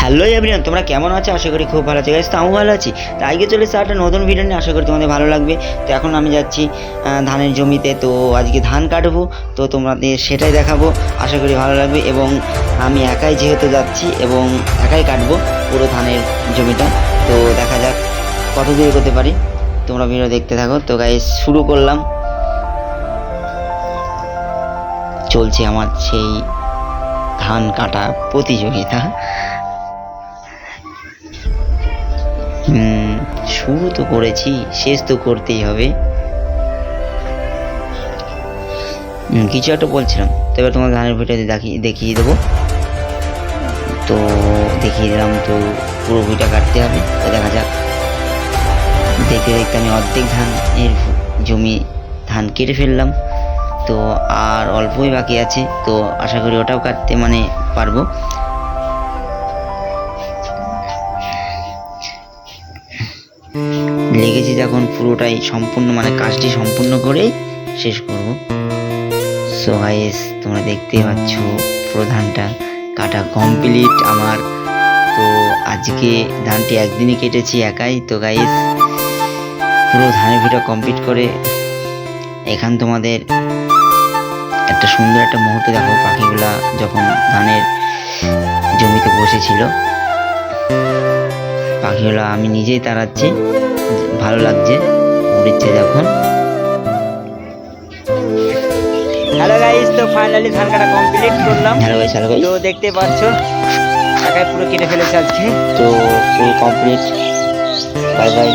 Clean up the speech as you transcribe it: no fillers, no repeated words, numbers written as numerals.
Hello everyone, তোমরা কেমন আছো? আশা করি খুব ভালো আছো গাইস। তো আমি ভালো আছি। তো আজকে চলে এসেছি একটা নতুন ভিডিও নিয়ে, আশা করি তোমাদের ভালো লাগবে। তো এখন আমি যাচ্ছি ধানের জমিতে। তো আজকে ধান কাটবো, তো তোমাদের সেটাই দেখাবো। আশা করি ভালো লাগবে। এবং আমি একাই যেহেতু যাচ্ছি এবং একাই কাটবো পুরো ধানের জমিটা। তো দেখা যাক কত দূর করতে পারি, তোমরা ভিডিও দেখতে থাকো। তো গাইস শুরু করলাম। চলছে আমার সেই ধান কাটা প্রতিযোগিতা। শুরু তো করেছি, শেষ তো করতেই হবে। কিছু একটা বলছিলাম, তো এবার তোমার ধানের ভিডিওতে দেখিয়ে দেবো। তো দেখিয়ে দিলাম। তো পুরো ভিডিওটা কাটতে হবে। তো দেখা যাক। দেখতে দেখতে আমি অর্ধেক ধানের জমি ধান কেটে ফেললাম। তো আর অল্পই বাকি আছে, তো আশা করি ওটাও কাটতে পারবো। লেগেছি যখন পুরোটাই সম্পূর্ণ কাজটি সম্পূর্ণ করেই শেষ করব। সো গাইস তোমরা দেখতেই পাচ্ছ পুরো ধানটা কাটা কমপ্লিট আমার। তো আজকে ধানটি একদিনই কেটেছি একাই। তো গাইস পুরো ধানের ভিডিও কমপ্লিট করে এখান তোমাদের একটা সুন্দর একটা মুহূর্ত দেখো। পাখিগুলা যখন ধানের জমিতে বসেছিল, পাখিগুলো আমি নিজেই তাড়াচ্ছি, ভালো লাগছে উড়ছে যখন। হ্যালো গাইস, তো ফাইনালি ধান কাটা কমপ্লিট করলাম। হ্যালো গাইস, তো দেখতে পাচ্ছ একাই পুরো কেটে ফেলেছে আজকে। তো পুরো কমপ্লিট। Bye bye.